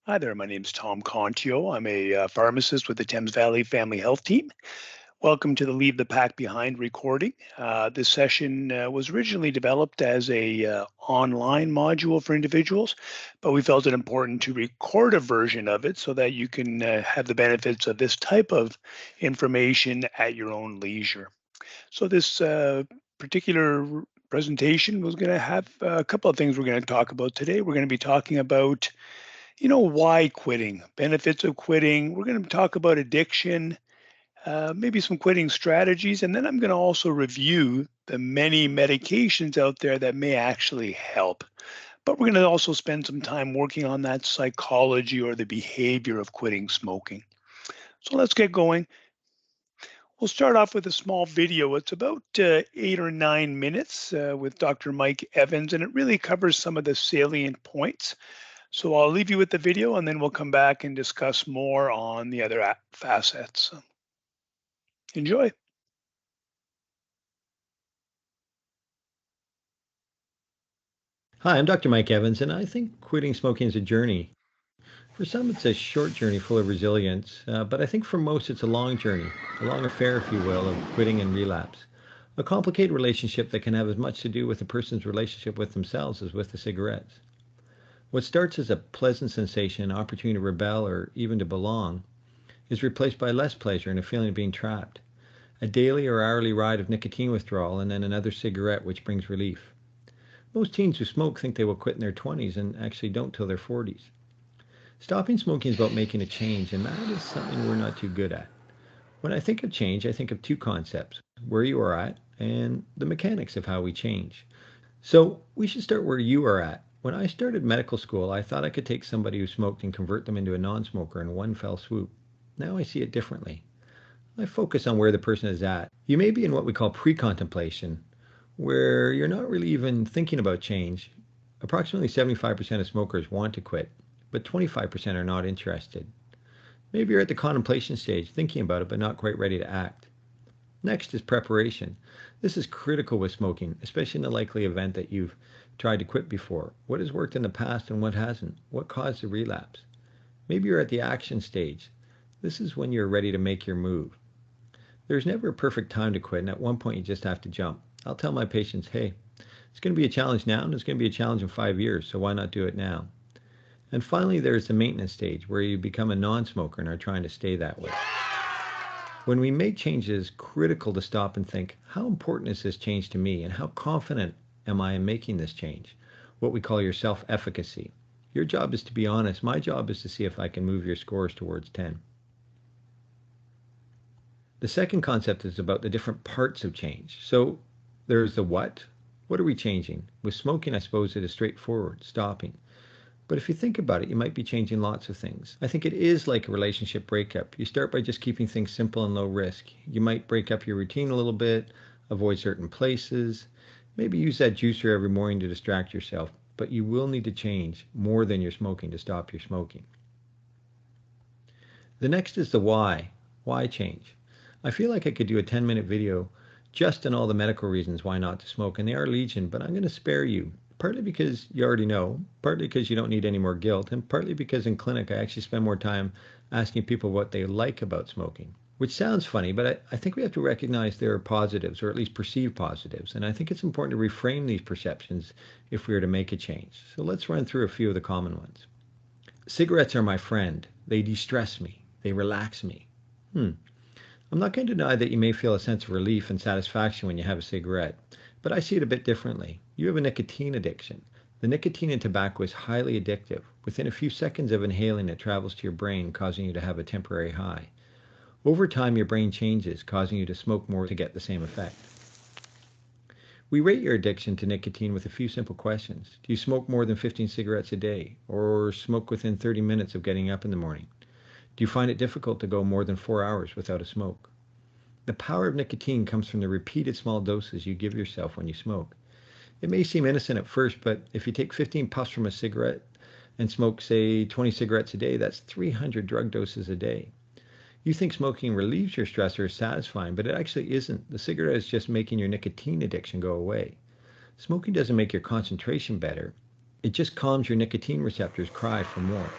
Hi there, my name's Tom Contio. I'm a pharmacist with the Thames Valley Family Health Team. Welcome to the Leave the Pack Behind recording. This session was originally developed as a online module for individuals, but we felt it important to record a version of it so that you can have the benefits of this type of information at your own leisure. So this particular presentation was going to have a couple of things we're going to talk about today. We're going to be talking about why quitting, benefits of quitting. We're going to talk about addiction, maybe some quitting strategies, and then I'm going to also review the many medications out there that may actually help. But we're going to also spend some time working on that psychology or the behavior of quitting smoking. So let's get going. We'll start off with a small video. It's about 8 or 9 minutes with Dr. Mike Evans, and it really covers some of the salient points. So I'll leave you with the video and then we'll come back and discuss more on the other facets. So enjoy. Hi, I'm Dr. Mike Evans, and I think quitting smoking is a journey. For some, it's a short journey full of resilience, but I think for most, it's a long journey, a long affair, if you will, of quitting and relapse. A complicated relationship that can have as much to do with a person's relationship with themselves as with the cigarettes. What starts as a pleasant sensation, an opportunity to rebel or even to belong, is replaced by less pleasure and a feeling of being trapped. A daily or hourly ride of nicotine withdrawal and then another cigarette which brings relief. Most teens who smoke think they will quit in their 20s and actually don't till their 40s. Stopping smoking is about making a change, and that is something we're not too good at. When I think of change, I think of two concepts, where you are at and the mechanics of how we change. So we should start where you are at. When I started medical school, I thought I could take somebody who smoked and convert them into a non-smoker in one fell swoop. Now I see it differently. I focus on where the person is at. You may be in what we call pre-contemplation, where you're not really even thinking about change. Approximately 75% of smokers want to quit, but 25% are not interested. Maybe you're at the contemplation stage, thinking about it, but not quite ready to act. Next is preparation. This is critical with smoking, especially in the likely event that you've tried to quit before. What has worked in the past and what hasn't? What caused the relapse? Maybe you're at the action stage. This is when you're ready to make your move. There's never a perfect time to quit, and at one point you just have to jump. I'll tell my patients, hey, it's going to be a challenge now, and it's going to be a challenge in 5 years, so why not do it now? And finally, there's the maintenance stage, where you become a non-smoker and are trying to stay that way. When we make changes, critical to stop and think, how important is this change to me, and how confident am I in making this change? What we call your self-efficacy. Your job is to be honest. My job is to see if I can move your scores towards 10. The second concept is about the different parts of change. So there's the what. What are we changing? With smoking, I suppose it is straightforward, stopping. But if you think about it, you might be changing lots of things. I think it is like a relationship breakup. You start by just keeping things simple and low risk. You might break up your routine a little bit, avoid certain places, maybe use that juicer every morning to distract yourself, but you will need to change more than your smoking to stop your smoking. The next is the why. Why change? I feel like I could do a 10-minute video just on all the medical reasons why not to smoke, and they are legion, but I'm going to spare you. Partly because you already know, partly because you don't need any more guilt, and partly because in clinic I actually spend more time asking people what they like about smoking. Which sounds funny, but I think we have to recognize there are positives, or at least perceived positives, and I think it's important to reframe these perceptions if we are to make a change. So let's run through a few of the common ones. Cigarettes are my friend. They de-stress me. They relax me. I'm not going to deny that you may feel a sense of relief and satisfaction when you have a cigarette, but I see it a bit differently. You have a nicotine addiction. The nicotine in tobacco is highly addictive. Within a few seconds of inhaling, it travels to your brain, causing you to have a temporary high. Over time, your brain changes, causing you to smoke more to get the same effect. We rate your addiction to nicotine with a few simple questions. Do you smoke more than 15 cigarettes a day, or smoke within 30 minutes of getting up in the morning? Do you find it difficult to go more than 4 hours without a smoke? The power of nicotine comes from the repeated small doses you give yourself when you smoke. It may seem innocent at first, but if you take 15 puffs from a cigarette and smoke, say, 20 cigarettes a day, that's 300 drug doses a day. You think smoking relieves your stress or is satisfying, but it actually isn't. The cigarette is just making your nicotine addiction go away. Smoking doesn't make your concentration better. It just calms your nicotine receptors' cry for more.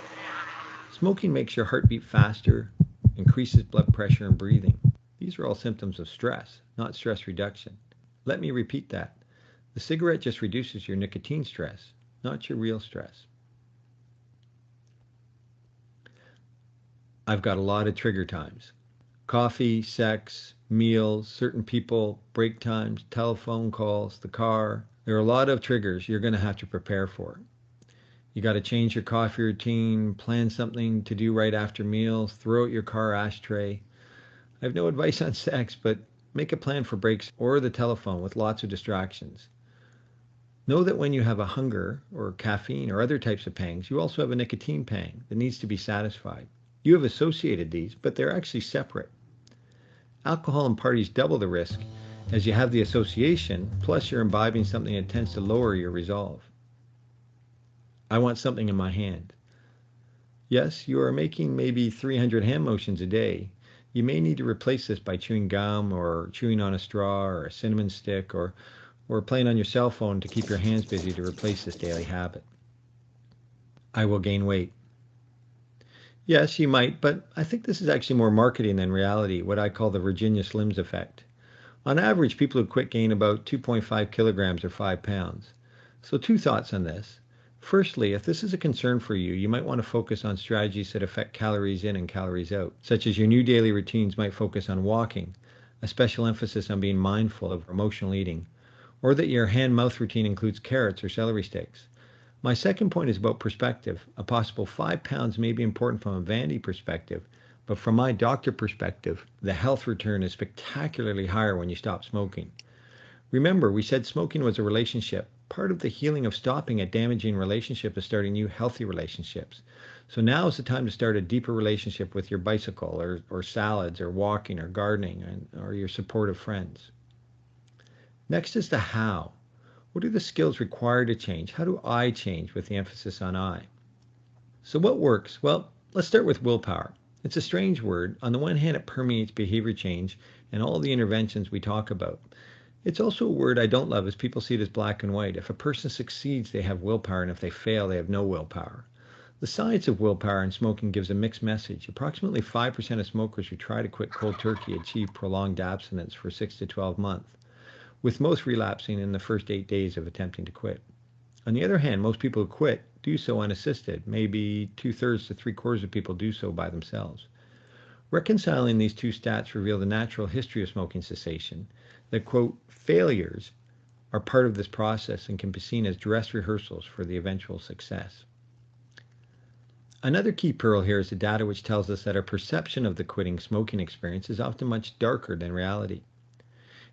Smoking makes your heart beat faster, increases blood pressure and breathing. These are all symptoms of stress, not stress reduction. Let me repeat that. The cigarette just reduces your nicotine stress, not your real stress. I've got a lot of trigger times. Coffee, sex, meals, certain people, break times, telephone calls, the car. There are a lot of triggers you're going to have to prepare for. You got to change your coffee routine, plan something to do right after meals, throw out your car ashtray. I have no advice on sex, but make a plan for breaks or the telephone with lots of distractions. Know that when you have a hunger or caffeine or other types of pangs, you also have a nicotine pang that needs to be satisfied. You have associated these, but they're actually separate. Alcohol and parties double the risk as you have the association, plus you're imbibing something that tends to lower your resolve. I want something in my hand. Yes, you are making maybe 300 hand motions a day. You may need to replace this by chewing gum or chewing on a straw or a cinnamon stick or playing on your cell phone to keep your hands busy to replace this daily habit. I will gain weight. Yes, you might, but I think this is actually more marketing than reality, what I call the Virginia Slims effect. On average, people who quit gain about 2.5 kilograms or 5 pounds. So two thoughts on this. Firstly, if this is a concern for you, you might want to focus on strategies that affect calories in and calories out, such as your new daily routines might focus on walking, a special emphasis on being mindful of emotional eating, or that your hand-mouth routine includes carrots or celery sticks. My second point is about perspective. A possible 5 pounds may be important from a vanity perspective, but from my doctor perspective, the health return is spectacularly higher when you stop smoking. Remember, we said smoking was a relationship. Part of the healing of stopping a damaging relationship is starting new healthy relationships. So now is the time to start a deeper relationship with your bicycle or salads or walking or gardening or your supportive friends. Next is the how. What are the skills required to change? How do I change with the emphasis on I? So what works? Well, let's start with willpower. It's a strange word. On the one hand, it permeates behavior change and all the interventions we talk about. It's also a word I don't love as people see it as black and white. If a person succeeds, they have willpower, and if they fail, they have no willpower. The science of willpower in smoking gives a mixed message. Approximately 5% of smokers who try to quit cold turkey achieve prolonged abstinence for 6 to 12 months, with most relapsing in the first 8 days of attempting to quit. On the other hand, most people who quit do so unassisted. Maybe 2/3 to 3/4 of people do so by themselves. Reconciling these two stats reveal the natural history of smoking cessation, that, quote, failures are part of this process and can be seen as dress rehearsals for the eventual success. Another key pearl here is the data which tells us that our perception of the quitting smoking experience is often much darker than reality.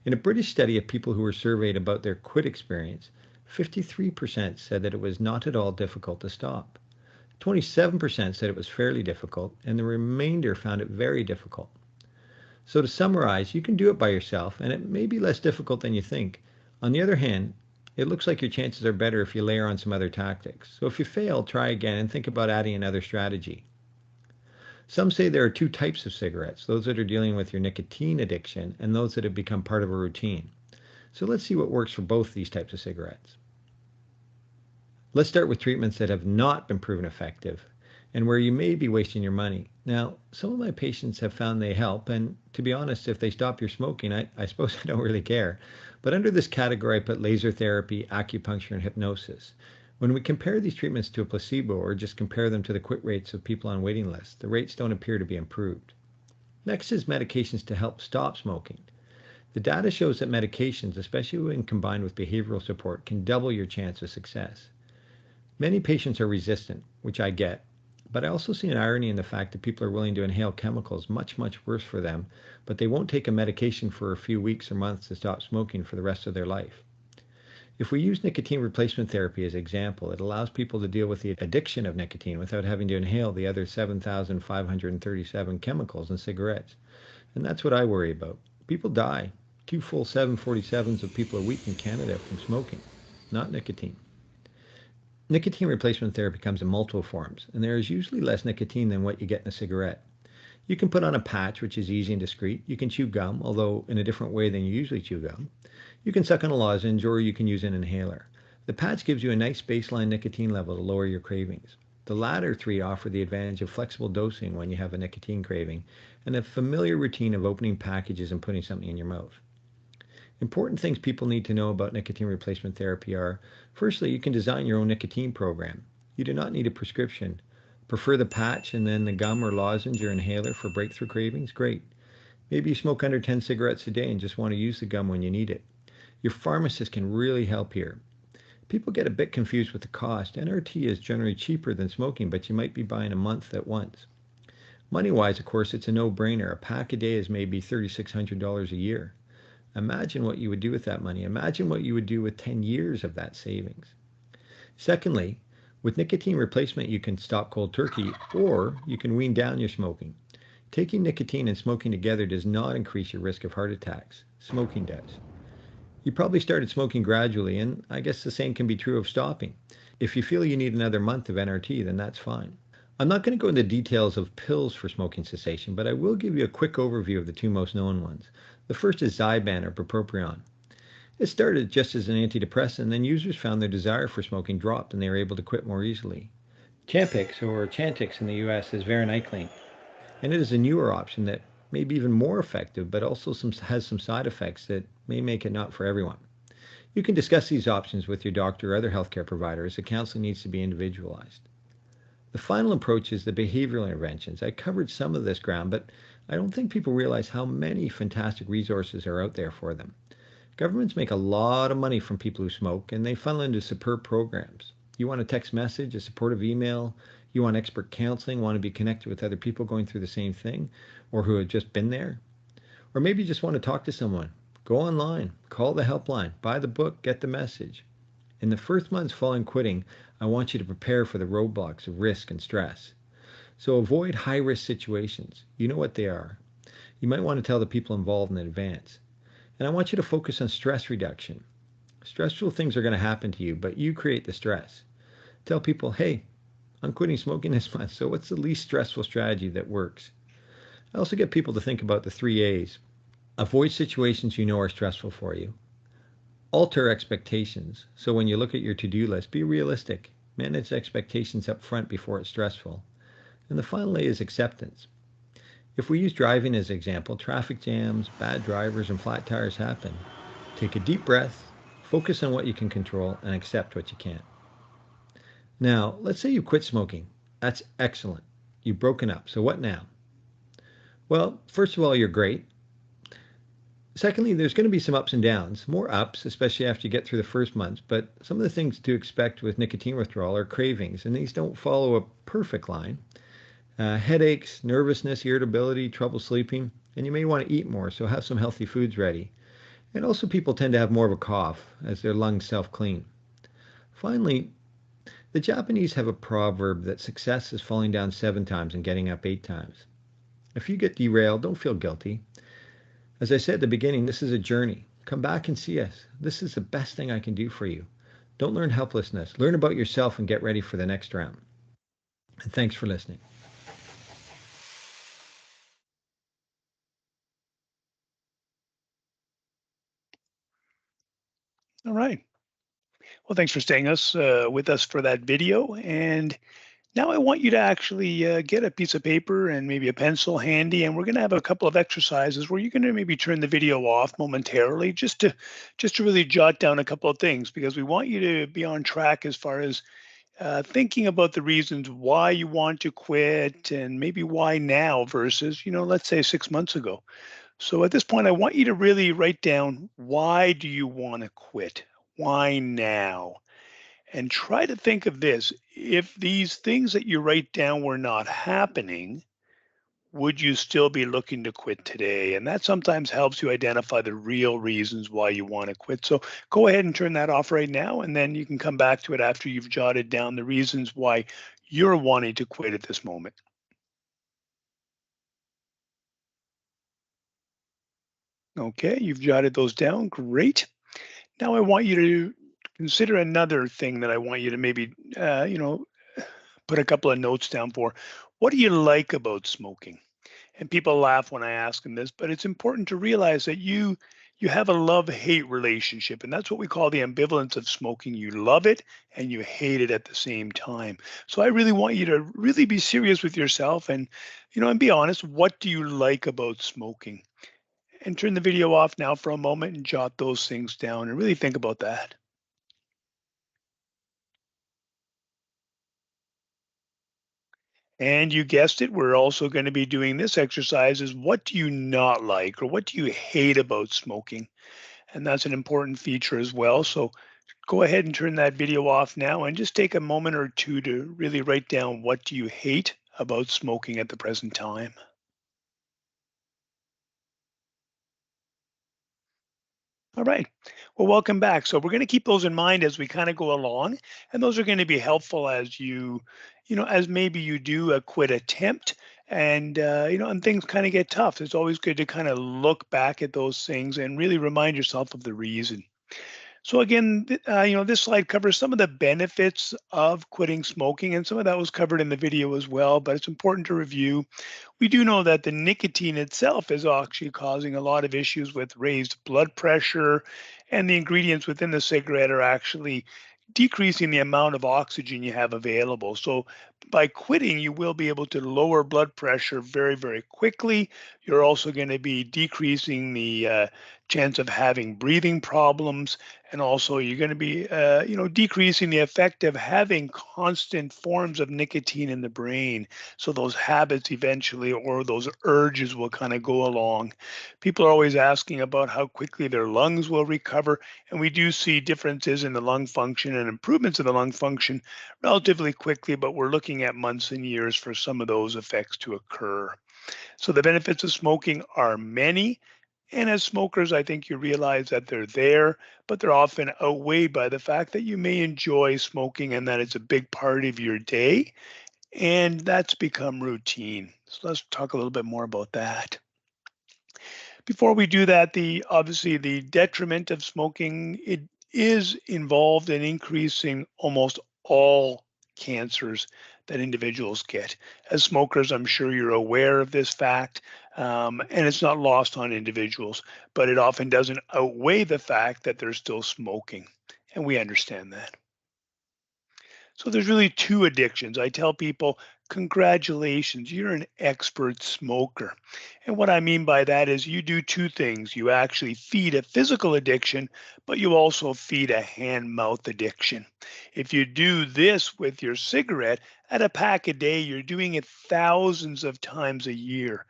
In a British study of people who were surveyed about their quit experience, 53% said that it was not at all difficult to stop. 27% said it was fairly difficult, and the remainder found it very difficult. So to summarize, you can do it by yourself, and it may be less difficult than you think. On the other hand, it looks like your chances are better if you layer on some other tactics. So if you fail, try again and think about adding another strategy. Some say there are two types of cigarettes, those that are dealing with your nicotine addiction and those that have become part of a routine. So let's see what works for both these types of cigarettes. Let's start with treatments that have not been proven effective and where you may be wasting your money. Now, some of my patients have found they help, and to be honest, if they stop your smoking, I suppose I don't really care. But under this category, I put laser therapy, acupuncture, and hypnosis. When we compare these treatments to a placebo or just compare them to the quit rates of people on waiting lists, the rates don't appear to be improved. Next is medications to help stop smoking. The data shows that medications, especially when combined with behavioral support, can double your chance of success. Many patients are resistant, which I get, but I also see an irony in the fact that people are willing to inhale chemicals much, much worse for them, but they won't take a medication for a few weeks or months to stop smoking for the rest of their life. If we use nicotine replacement therapy as an example, it allows people to deal with the addiction of nicotine without having to inhale the other 7,537 chemicals in cigarettes. And that's what I worry about. People die. 2 full 747s of people a week in Canada from smoking, not nicotine. Nicotine replacement therapy comes in multiple forms, and there is usually less nicotine than what you get in a cigarette. You can put on a patch, which is easy and discreet. You can chew gum, although in a different way than you usually chew gum. You can suck on a lozenge, or you can use an inhaler. The patch gives you a nice baseline nicotine level to lower your cravings. The latter three offer the advantage of flexible dosing when you have a nicotine craving and a familiar routine of opening packages and putting something in your mouth. Important things people need to know about nicotine replacement therapy are, firstly, you can design your own nicotine program. You do not need a prescription. Prefer the patch and then the gum or lozenge or inhaler for breakthrough cravings? Great. Maybe you smoke under 10 cigarettes a day and just want to use the gum when you need it. Your pharmacist can really help here. People get a bit confused with the cost. NRT is generally cheaper than smoking, but you might be buying a month at once. Money-wise, of course, it's a no-brainer. A pack a day is maybe $3,600 a year. Imagine what you would do with that money. Imagine what you would do with 10 years of that savings. Secondly, with nicotine replacement, you can stop cold turkey or you can wean down your smoking. Taking nicotine and smoking together does not increase your risk of heart attacks. Smoking does. You probably started smoking gradually, and I guess the same can be true of stopping. If you feel you need another month of NRT, then that's fine. I'm not going to go into details of pills for smoking cessation, but I will give you a quick overview of the two most known ones. The first is Zyban or bupropion. It started just as an antidepressant, and then users found their desire for smoking dropped and they were able to quit more easily. Champix or Chantix in the US is varenicline, and it is a newer option that may be even more effective, but also has some side effects that may make it not for everyone. You can discuss these options with your doctor or other healthcare provider as the counseling needs to be individualized. The final approach is the behavioral interventions. I covered some of this ground, but I don't think people realize how many fantastic resources are out there for them. Governments make a lot of money from people who smoke, and they funnel into superb programs. You want a text message, a supportive email, you want expert counseling, want to be connected with other people going through the same thing or who have just been there. Or maybe you just want to talk to someone. Go online, call the helpline, buy the book, get the message. In the first months following quitting, I want you to prepare for the roadblocks of risk and stress. So avoid high-risk situations. You know what they are. You might want to tell the people involved in advance. And I want you to focus on stress reduction. Stressful things are going to happen to you, but you create the stress. Tell people, hey, I'm quitting smoking this month, so what's the least stressful strategy that works? I also get people to think about the 3 A's. Avoid situations you know are stressful for you. Alter expectations. So when you look at your to-do list, be realistic. Manage expectations up front before it's stressful. And the final A is acceptance. If we use driving as an example, traffic jams, bad drivers, and flat tires happen. Take a deep breath, focus on what you can control, and accept what you can't. Now, let's say you quit smoking. That's excellent. You've broken up. So what now? Well, first of all, you're great. Secondly, there's going to be some ups and downs, more ups, especially after you get through the first months. But some of the things to expect with nicotine withdrawal are cravings, and these don't follow a perfect line. Headaches, nervousness, irritability, trouble sleeping, and you may want to eat more, so have some healthy foods ready. And also people tend to have more of a cough as their lungs self-clean. Finally, the Japanese have a proverb that success is falling down 7 times and getting up 8 times. If you get derailed, don't feel guilty. As I said at the beginning, this is a journey. Come back and see us. This is the best thing I can do for you. Don't learn helplessness. Learn about yourself and get ready for the next round. And thanks for listening. All right. Well, thanks for staying with us for that video. And now I want you to actually get a piece of paper and maybe a pencil handy, and we're going to have a couple of exercises where you're going to maybe turn the video off momentarily, just to really jot down a couple of things, because we want you to be on track as far as thinking about the reasons why you want to quit, and maybe why now versus, let's say 6 months ago. So at this point, I want you to really write down, why do you want to quit? Why now? And try to think of this. If these things that you write down were not happening, would you still be looking to quit today? And that sometimes helps you identify the real reasons why you want to quit. So go ahead and turn that off right now, and then you can come back to it after you've jotted down the reasons why you're wanting to quit at this moment. Okay, you've jotted those down. Great. Now I want you to consider another thing that I want you to maybe, put a couple of notes down for. What do you like about smoking? And people laugh when I ask them this, but it's important to realize that You have a love-hate relationship, and that's what we call the ambivalence of smoking. You love it and you hate it at the same time. So I really want you to really be serious with yourself and, and be honest. What do you like about smoking? And turn the video off now for a moment and jot those things down and really think about that. And you guessed it, we're also going to be doing this exercise is what do you not like or what do you hate about smoking? And that's an important feature as well. So go ahead and turn that video off now and just take a moment or two to really write down what do you hate about smoking at the present time. All right. Well, welcome back. So we're going to keep those in mind as we kind of go along, and those are going to be helpful as as maybe you do a quit attempt, and and things kind of get tough. It's always good to kind of look back at those things and really remind yourself of the reason. So again, this slide covers some of the benefits of quitting smoking, and some of that was covered in the video as well. But it's important to review. We do know that the nicotine itself is actually causing a lot of issues with raised blood pressure, and the ingredients within the cigarette are actually decreasing the amount of oxygen you have available. So by quitting, you will be able to lower blood pressure very, very quickly. You're also going to be decreasing the chance of having breathing problems, and also you're going to be, decreasing the effect of having constant forms of nicotine in the brain. So those habits eventually, or those urges, will kind of go along. People are always asking about how quickly their lungs will recover, and we do see differences in the lung function and improvements in the lung function relatively quickly, but we're looking at months and years for some of those effects to occur. So the benefits of smoking are many. And as smokers, I think you realize that they're there, but they're often outweighed by the fact that you may enjoy smoking and that it's a big part of your day. And that's become routine. So let's talk a little bit more about that. Before we do that, the obviously the detriment of smoking, it is involved in increasing almost all cancers that individuals get. As smokers, I'm sure you're aware of this fact, and it's not lost on individuals, but it often doesn't outweigh the fact that they're still smoking, and we understand that. So there's really two addictions. I tell people, congratulations, you're an expert smoker. And what I mean by that is you do two things. You actually feed a physical addiction, but you also feed a hand mouth addiction. If you do this with your cigarette, at a pack a day, you're doing it thousands of times a year.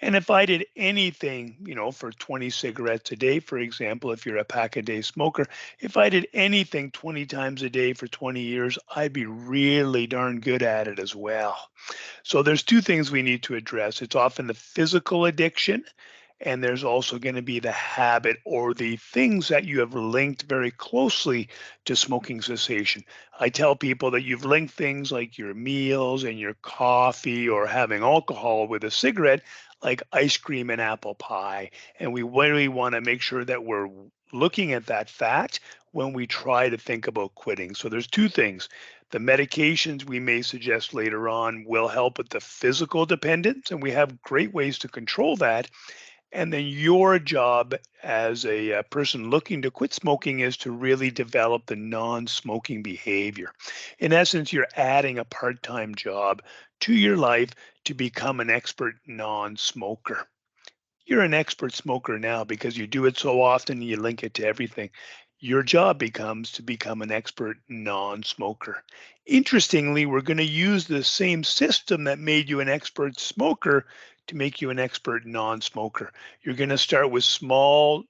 And if I did anything, for 20 cigarettes a day, for example, if you're a pack a day smoker, if I did anything 20 times a day for 20 years, I'd be really darn good at it as well. So there's two things we need to address. It's often the physical addiction, and there's also going to be the habit or the things that you have linked very closely to smoking cessation. I tell people that you've linked things like your meals and your coffee or having alcohol with a cigarette, like ice cream and apple pie. And we really want to make sure that we're looking at that fact when we try to think about quitting. So there's two things. The medications we may suggest later on will help with the physical dependence, and we have great ways to control that. And then your job as a person looking to quit smoking is to really develop the non smoking behavior. In essence, you're adding a part time job to your life to become an expert non smoker. You're an expert smoker now because you do it so often, you link it to everything. Your job becomes to become an expert non smoker. Interestingly, we're going to use the same system that made you an expert smoker to make you an expert non smoker. You're going to start with small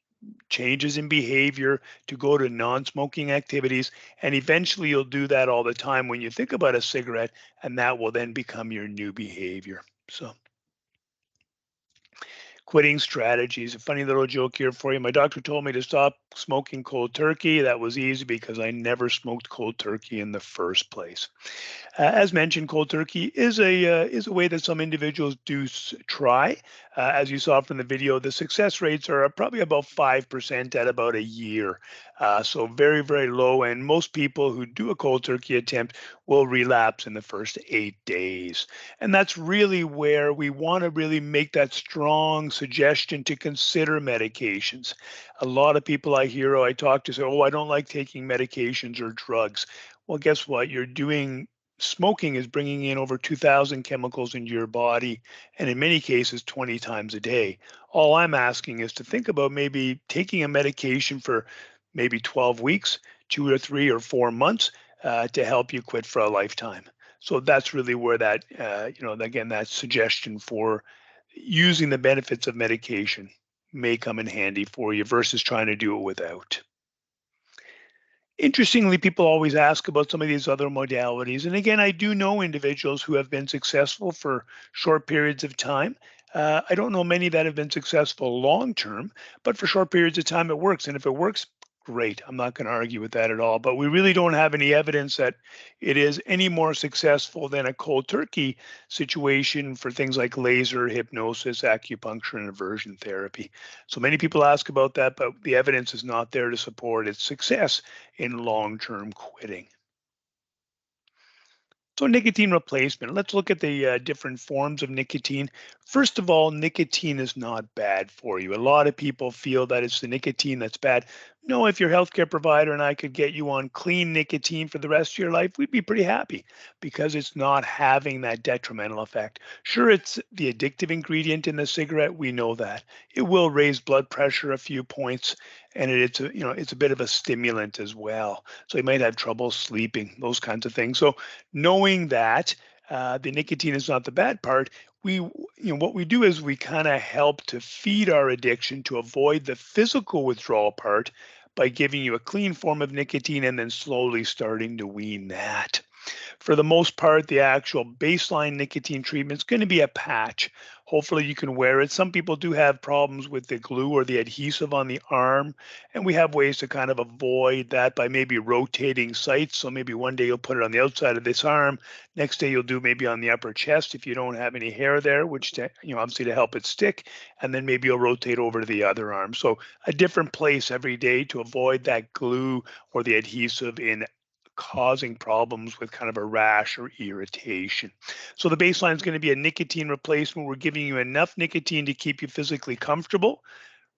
changes in behavior to go to non smoking activities, and eventually you'll do that all the time when you think about a cigarette, and that will then become your new behavior. So, quitting strategies. A funny little joke here for you. My doctor told me to stop smoking cold turkey. That was easy because I never smoked cold turkey in the first place. As mentioned, cold turkey is a way that some individuals do try. As you saw from the video, the success rates are probably about 5% at about a year. So very, very low. And most people who do a cold turkey attempt will relapse in the first 8 days. And that's really where we want to really make that strong suggestion to consider medications. A lot of people I hear or I talk to say, oh, I don't like taking medications or drugs. Well, guess what? Smoking is bringing in over 2,000 chemicals into your body, and in many cases, 20 times a day. All I'm asking is to think about maybe taking a medication for maybe 12 weeks, 2 or 3 or 4 months to help you quit for a lifetime. So that's really where that, again, that suggestion for using the benefits of medication may come in handy for you versus trying to do it without. Interestingly, people always ask about some of these other modalities. And again, I do know individuals who have been successful for short periods of time. I don't know many that have been successful long term, but for short periods of time, it works. And if it works, great. I'm not going to argue with that at all. But we really don't have any evidence that it is any more successful than a cold turkey situation for things like laser, hypnosis, acupuncture, and aversion therapy. So many people ask about that, but the evidence is not there to support its success in long-term quitting. So nicotine replacement, let's look at the different forms of nicotine. First of all, nicotine is not bad for you. A lot of people feel that it's the nicotine that's bad. No, if your healthcare provider and I could get you on clean nicotine for the rest of your life, we'd be pretty happy because it's not having that detrimental effect. Sure, it's the addictive ingredient in the cigarette. We know that. It will raise blood pressure a few points, and it's a bit of a stimulant as well. So you might have trouble sleeping, those kinds of things. So knowing that the nicotine is not the bad part, what we do is we kind of help to feed our addiction to avoid the physical withdrawal part by giving you a clean form of nicotine and then slowly starting to wean that. For the most part, the actual baseline nicotine treatment is going to be a patch. Hopefully, you can wear it. Some people do have problems with the glue or the adhesive on the arm, and we have ways to kind of avoid that by maybe rotating sites. So maybe one day you'll put it on the outside of this arm, next day you'll do maybe on the upper chest if you don't have any hair there, which obviously to help it stick, and then maybe you'll rotate over to the other arm. So a different place every day to avoid that glue or the adhesive in causing problems with kind of a rash or irritation. So the baseline is going to be a nicotine replacement. We're giving you enough nicotine to keep you physically comfortable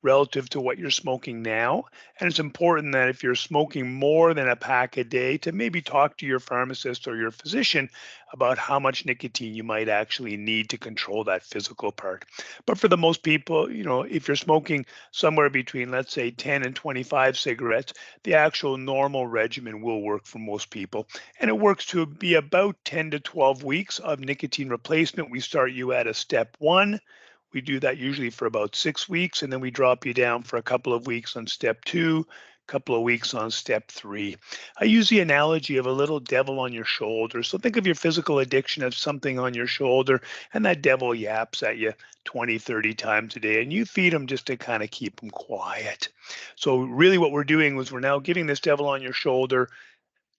relative to what you're smoking now. And it's important that if you're smoking more than a pack a day, to maybe talk to your pharmacist or your physician about how much nicotine you might actually need to control that physical part. But for the most people, if you're smoking somewhere between, let's say, 10 and 25 cigarettes, the actual normal regimen will work for most people. And it works to be about 10 to 12 weeks of nicotine replacement. We start you at a step one. We do that usually for about 6 weeks, and then we drop you down for a couple of weeks on step two, a couple of weeks on step three. I use the analogy of a little devil on your shoulder. So think of your physical addiction as something on your shoulder, and that devil yaps at you 20, 30 times a day, and you feed him just to kind of keep him quiet. So really what we're doing is we're now giving this devil on your shoulder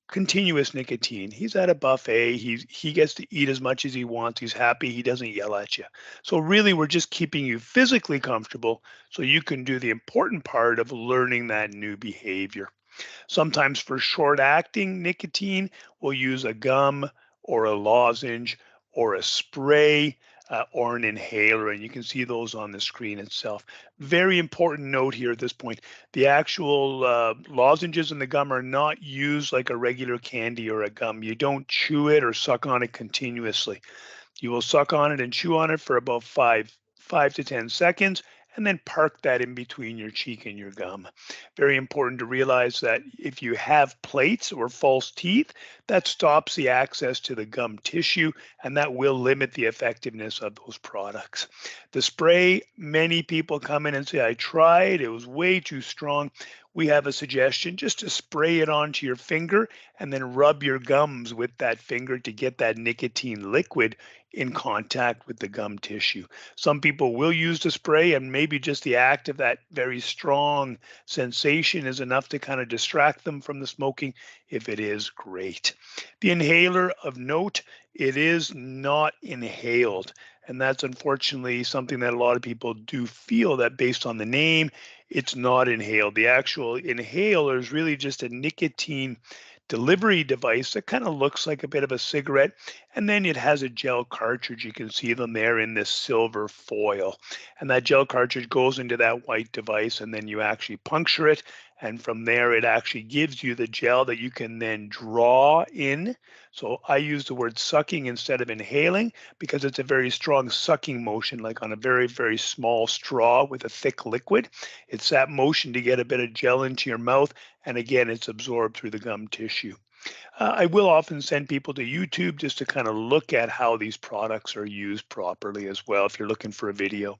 continuous nicotine. He's at a buffet. He gets to eat as much as he wants. He's happy. He doesn't yell at you. So really, we're just keeping you physically comfortable so you can do the important part of learning that new behavior. Sometimes for short acting nicotine, we'll use a gum or a lozenge or a spray or an inhaler, and you can see those on the screen itself. Very important note here at this point. The actual lozenges and the gum are not used like a regular candy or a gum. You don't chew it or suck on it continuously. You will suck on it and chew on it for about five to 10 seconds, and then park that in between your cheek and your gum. Very important to realize that if you have plates or false teeth, that stops the access to the gum tissue, and that will limit the effectiveness of those products. The spray, many people come in and say, I tried, it was way too strong. We have a suggestion just to spray it onto your finger and then rub your gums with that finger to get that nicotine liquid in contact with the gum tissue. Some people will use the spray, and maybe just the act of that very strong sensation is enough to kind of distract them from the smoking. If it is, great. The inhaler, of note, it is not inhaled. And that's unfortunately something that a lot of people do feel, that based on the name, it's not inhaled. The actual inhaler is really just a nicotine delivery device that kind of looks like a bit of a cigarette. And then it has a gel cartridge. You can see them there in this silver foil. And that gel cartridge goes into that white device, and then you actually puncture it. And from there, it actually gives you the gel that you can then draw in. So I use the word sucking instead of inhaling because it's a very strong sucking motion, like on a very, very small straw with a thick liquid. It's that motion to get a bit of gel into your mouth. And again, it's absorbed through the gum tissue. I will often send people to YouTube just to kind of look at how these products are used properly as well if you're looking for a video.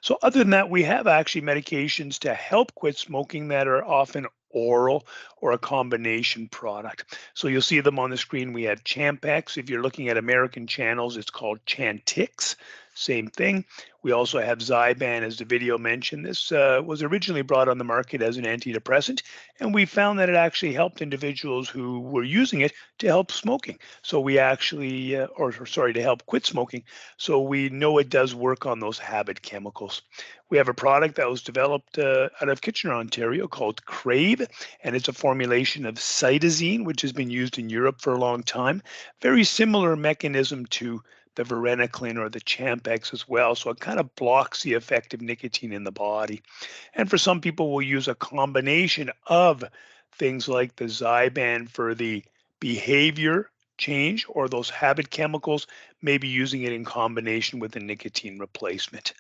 So other than that, we have actually medications to help quit smoking that are often oral or a combination product. So you'll see them on the screen. We have Champex. If you're looking at American channels, it's called Chantix. Same thing. We also have Zyban, as the video mentioned. This was originally brought on the market as an antidepressant, and we found that it actually helped individuals who were using it to help smoking. So we actually, or sorry, to help quit smoking. So we know it does work on those habit chemicals. We have a product that was developed out of Kitchener, Ontario called Crave, and it's a formulation of cytosine, which has been used in Europe for a long time. Very similar mechanism to the varenicline or the Champex as well. So it kind of blocks the effect of nicotine in the body. And for some people, we'll use a combination of things like the Zyban for the behavior change or those habit chemicals, maybe using it in combination with a nicotine replacement.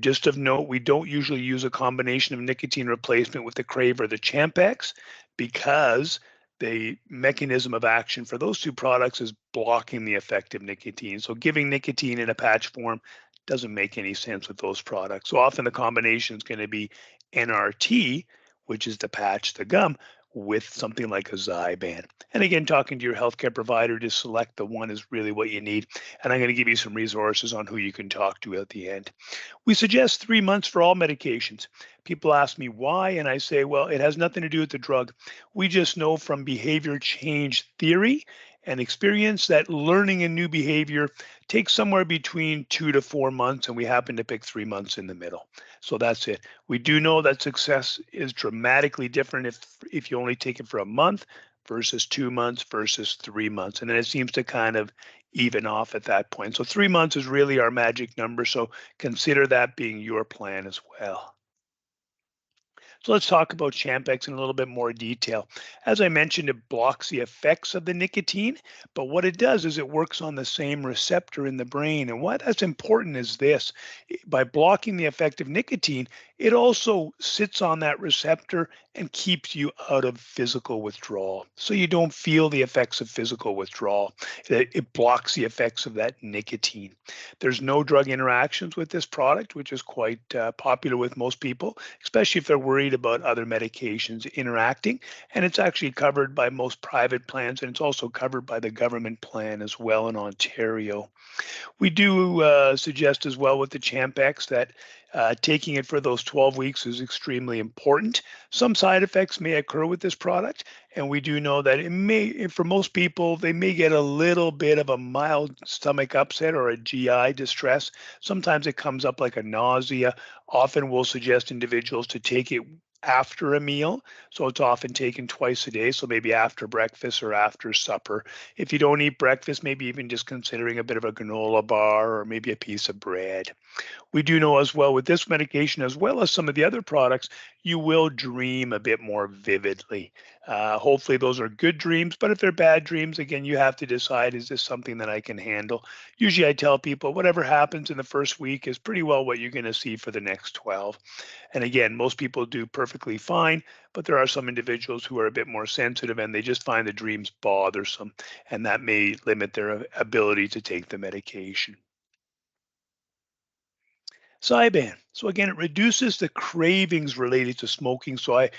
Just of note, we don't usually use a combination of nicotine replacement with the Crave or the Champex because the mechanism of action for those two products is blocking the effect of nicotine. So giving nicotine in a patch form doesn't make any sense with those products. So often the combination is going to be NRT, which is the patch, the gum, with something like a Zyban. And again, talking to your healthcare provider to select the one is really what you need. And I'm going to give you some resources on who you can talk to at the end. We suggest 3 months for all medications. People ask me why, and I say, well, it has nothing to do with the drug. We just know from behavior change theory and experience that learning a new behavior takes somewhere between 2 to 4 months, and we happen to pick 3 months in the middle. So that's it. We do know that success is dramatically different if you only take it for a month versus 2 months versus 3 months. And then it seems to kind of even off at that point. So 3 months is really our magic number. So consider that being your plan as well. So let's talk about Champex in a little bit more detail. As I mentioned, it blocks the effects of the nicotine, but what it does is it works on the same receptor in the brain. And why that's important is this: by blocking the effect of nicotine, it also sits on that receptor and keeps you out of physical withdrawal. So you don't feel the effects of physical withdrawal. It blocks the effects of that nicotine. There's no drug interactions with this product, which is quite popular with most people, especially if they're worried about other medications interacting. And it's actually covered by most private plans, and it's also covered by the government plan as well in Ontario. We do suggest as well with the Champex that taking it for those 12 weeks is extremely important. Some side effects may occur with this product, and we do know that it may, for most people, they may get a little bit of a mild stomach upset or a GI distress. Sometimes it comes up like a nausea. Often we'll suggest individuals to take it after a meal. So it's often taken twice a day. So maybe after breakfast or after supper. If you don't eat breakfast, maybe even just considering a bit of a granola bar or maybe a piece of bread. We do know as well with this medication, as well as some of the other products, you will dream a bit more vividly. Hopefully, those are good dreams, but if they're bad dreams, again, you have to decide, is this something that I can handle? Usually, I tell people whatever happens in the first week is pretty well what you're going to see for the next 12. And again, most people do perfectly fine, but there are some individuals who are a bit more sensitive and they just find the dreams bothersome, and that may limit their ability to take the medication. Zyban. So again, it reduces the cravings related to smoking. So I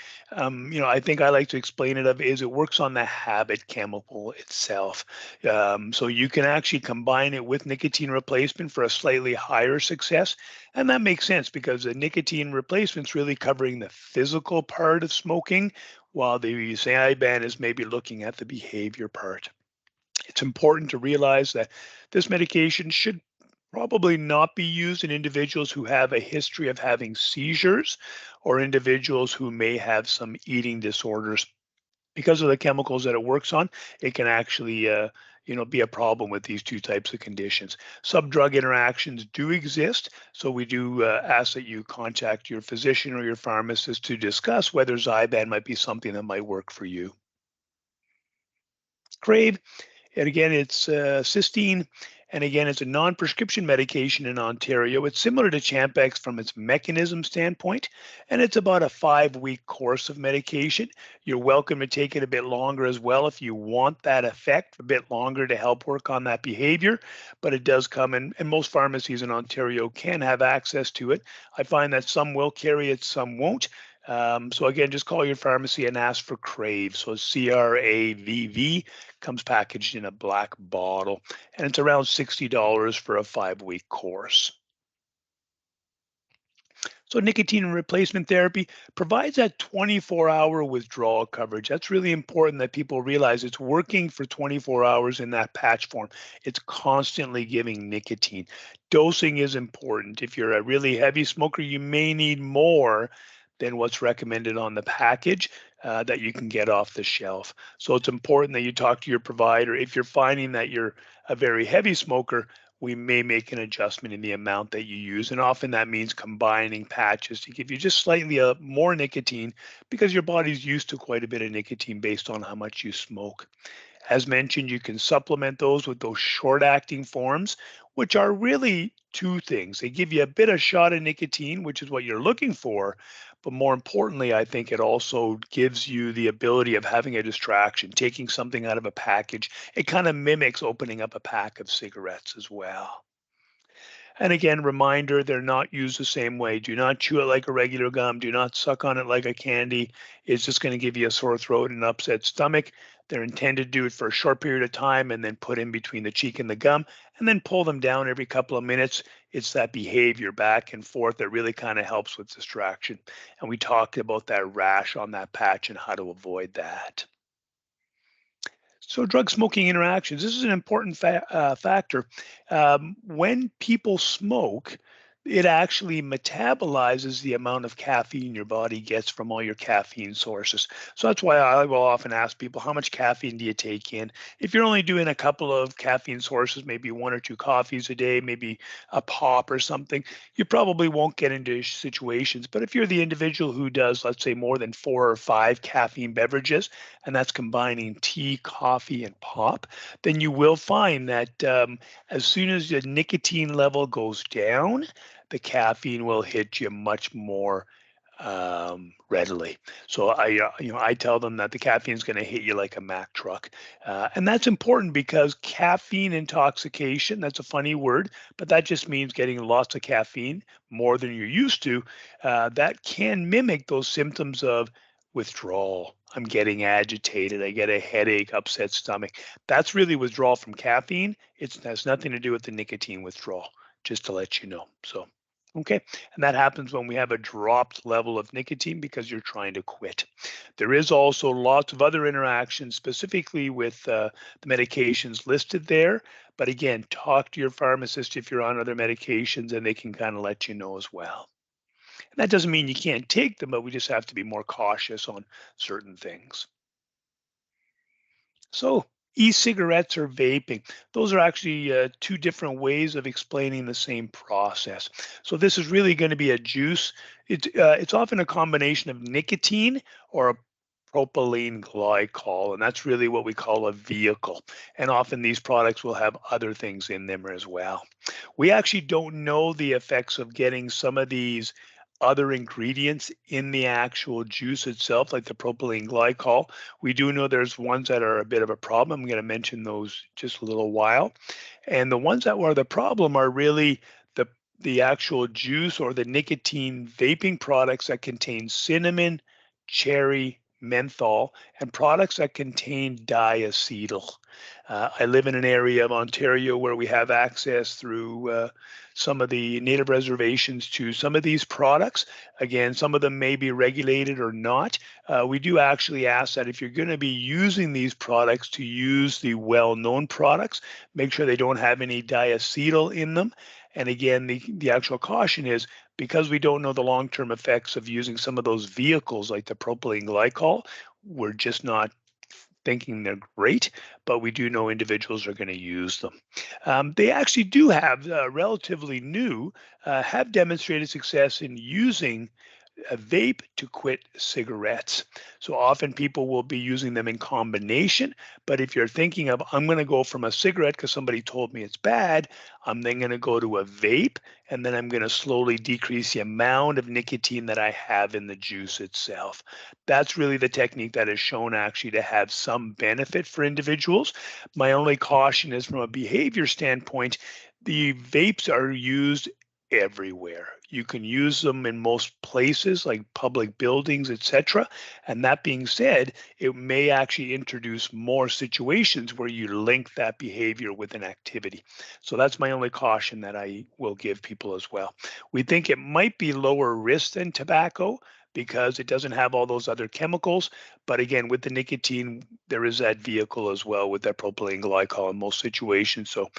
think I like to explain it of is it works on the habit chemical itself. So you can actually combine it with nicotine replacement for a slightly higher success, and that makes sense because the nicotine replacement's really covering the physical part of smoking, while the Zyban is maybe looking at the behavior part. It's important to realize that this medication should probably not be used in individuals who have a history of having seizures or individuals who may have some eating disorders. because of the chemicals that it works on, it can actually be a problem with these two types of conditions. Sub-drug interactions do exist, so we do ask that you contact your physician or your pharmacist to discuss whether Zyban might be something that might work for you. Crave, and again, it's cysteine. And again, it's a non-prescription medication in Ontario. It's similar to Champex from its mechanism standpoint, and it's about a 5-week course of medication. You're welcome to take it a bit longer as well if you want that effect, a bit longer to help work on that behavior. But it does come in, and most pharmacies in Ontario can have access to it. I find that some will carry it, some won't. So again, just call your pharmacy and ask for Crave. So CRAVV, comes packaged in a black bottle, and it's around $60 for a 5-week course. So nicotine replacement therapy provides that 24-hour withdrawal coverage. That's really important that people realize it's working for 24 hours in that patch form. It's constantly giving nicotine. Dosing is important. If you're a really heavy smoker, you may need more than what's recommended on the package that you can get off the shelf. So it's important that you talk to your provider. If you're finding that you're a very heavy smoker, we may make an adjustment in the amount that you use. And often that means combining patches to give you just slightly more nicotine because your body's used to quite a bit of nicotine based on how much you smoke. As mentioned, you can supplement those with those short acting forms, which are really two things. They give you a bit of shot of nicotine, which is what you're looking for. But more importantly, I think it also gives you the ability of having a distraction, taking something out of a package. It kind of mimics opening up a pack of cigarettes as well. And again, reminder, they're not used the same way. Do not chew it like a regular gum. Do not suck on it like a candy. It's just going to give you a sore throat and upset stomach. They're intended to do it for a short period of time and then put in between the cheek and the gum and then pull them down every couple of minutes. It's that behavior back and forth that really kind of helps with distraction. And we talked about that rash on that patch and how to avoid that. So, drug smoking interactions. This is an important factor. When people smoke, it actually metabolizes the amount of caffeine your body gets from all your caffeine sources. So that's why I will often ask people, how much caffeine do you take in? If you're only doing a couple of caffeine sources, maybe 1 or 2 coffees a day, maybe a pop or something, you probably won't get into situations. But if you're the individual who does, let's say, more than 4 or 5 caffeine beverages, and that's combining tea, coffee, and pop, then you will find that as soon as the nicotine level goes down, the caffeine will hit you much more readily. So I tell them that the caffeine is going to hit you like a Mack truck, and that's important because caffeine intoxication. That's a funny word, but that just means getting lots of caffeine more than you're used to. That can mimic those symptoms of withdrawal. I'm getting agitated. I get a headache, upset stomach. That's really withdrawal from caffeine. It has nothing to do with the nicotine withdrawal, just to let you know. So, okay. And that happens when we have a dropped level of nicotine because you're trying to quit. There is also lots of other interactions, specifically with the medications listed there. But again, talk to your pharmacist if you're on other medications and they can kind of let you know as well. And that doesn't mean you can't take them, but we just have to be more cautious on certain things. So, e-cigarettes or vaping, those are actually two different ways of explaining the same process. So this is really going to be a juice. It's often a combination of nicotine or a propylene glycol, and that's really what we call a vehicle. And often these products will have other things in them as well. We actually don't know the effects of getting some of these other ingredients in the actual juice itself, like the propylene glycol. We do know there's ones that are a bit of a problem. I'm going to mention those just a little while. And the ones that were the problem are really the the actual juice or the nicotine vaping products that contain cinnamon, cherry, menthol, and products that contain diacetyl. I live in an area of Ontario where we have access through some of the native reservations to some of these products. Again, some of them may be regulated or not. We do actually ask that if you're going to be using these products, to use the well-known products. Make sure they don't have any diacetyl in them. And again, the actual caution is because we don't know the long-term effects of using some of those vehicles like the propylene glycol, we're just not thinking they're great, but we do know individuals are going to use them. They actually do have relatively new, have demonstrated success in using a vape to quit cigarettes. So often people will be using them in combination. But if you're thinking of, I'm going to go from a cigarette because somebody told me it's bad, I'm then going to go to a vape, and then I'm going to slowly decrease the amount of nicotine that I have in the juice itself. That's really the technique that is shown actually to have some benefit for individuals. My only caution is from a behavior standpoint, the vapes are used everywhere. You can use them in most places like public buildings, etc. And that being said, it may actually introduce more situations where you link that behavior with an activity. So that's my only caution that I will give people as well. We think it might be lower risk than tobacco because it doesn't have all those other chemicals. But again, with the nicotine, there is that vehicle as well with that propylene glycol in most situations. So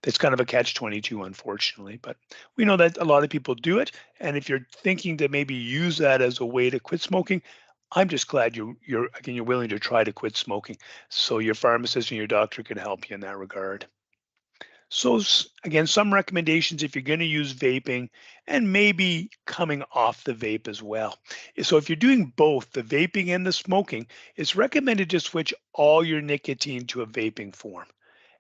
it's kind of a catch 22, unfortunately, but we know that a lot of people do it. And if you're thinking to maybe use that as a way to quit smoking, I'm just glad you're willing to try to quit smoking. So your pharmacist and your doctor can help you in that regard. So again, some recommendations if you're going to use vaping and maybe coming off the vape as well. So if you're doing both the vaping and the smoking, it's recommended to switch all your nicotine to a vaping form.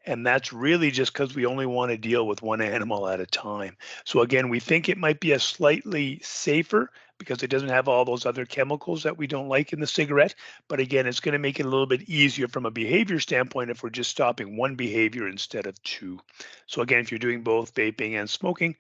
And that's really just because we only want to deal with one animal at a time. So again, we think it might be a slightly safer because it doesn't have all those other chemicals that we don't like in the cigarette. But again, it's going to make it a little bit easier from a behavior standpoint if we're just stopping one behavior instead of two. So again, if you're doing both vaping and smoking,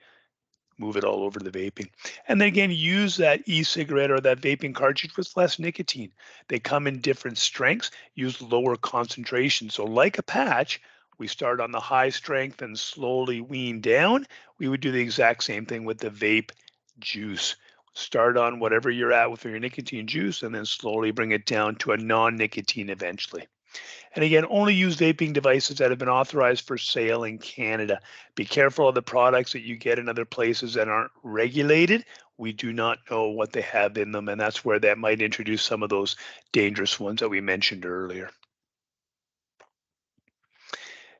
move it all over to the vaping. And then again, use that e-cigarette or that vaping cartridge with less nicotine. They come in different strengths, use lower concentration. So like a patch, we start on the high strength and slowly wean down. We would do the exact same thing with the vape juice. Start on whatever you're at with your nicotine juice and then slowly bring it down to a non-nicotine eventually. And again, only use vaping devices that have been authorized for sale in Canada. Be careful of the products that you get in other places that aren't regulated. We do not know what they have in them, and that's where that might introduce some of those dangerous ones that we mentioned earlier.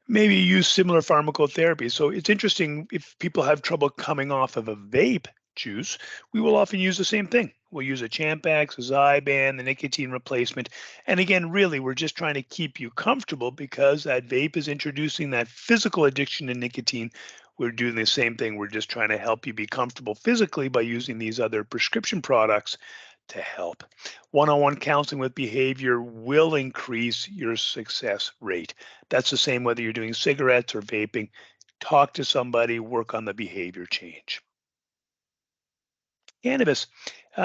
Maybe use similar pharmacotherapy. So it's interesting if people have trouble coming off of a vape juice, we will often use the same thing. We'll use a Champax, a Zyban, the nicotine replacement. And again, really, we're just trying to keep you comfortable because that vape is introducing that physical addiction to nicotine. We're doing the same thing. We're just trying to help you be comfortable physically by using these other prescription products to help. One-on-one counseling with behavior will increase your success rate. That's the same whether you're doing cigarettes or vaping. Talk to somebody, work on the behavior change. Cannabis.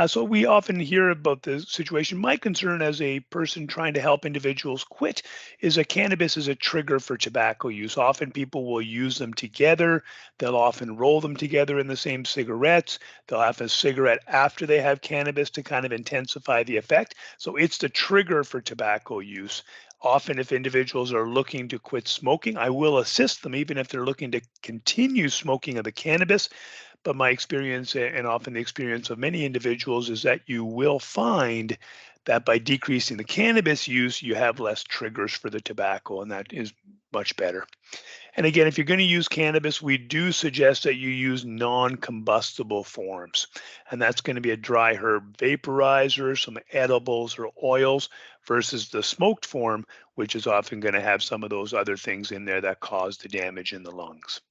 So we often hear about the situation. My concern as a person trying to help individuals quit is that cannabis is a trigger for tobacco use. Often people will use them together. They'll often roll them together in the same cigarettes. They'll have a cigarette after they have cannabis to kind of intensify the effect. So it's the trigger for tobacco use. Often, if individuals are looking to quit smoking, I will assist them, even if they're looking to continue smoking of the cannabis. But my experience, and often the experience of many individuals, is that you will find that by decreasing the cannabis use, you have less triggers for the tobacco, and that is much better. And again, if you're going to use cannabis, we do suggest that you use non-combustible forms. And that's going to be a dry herb vaporizer, some edibles or oils, versus the smoked form, which is often going to have some of those other things in there that cause the damage in the lungs.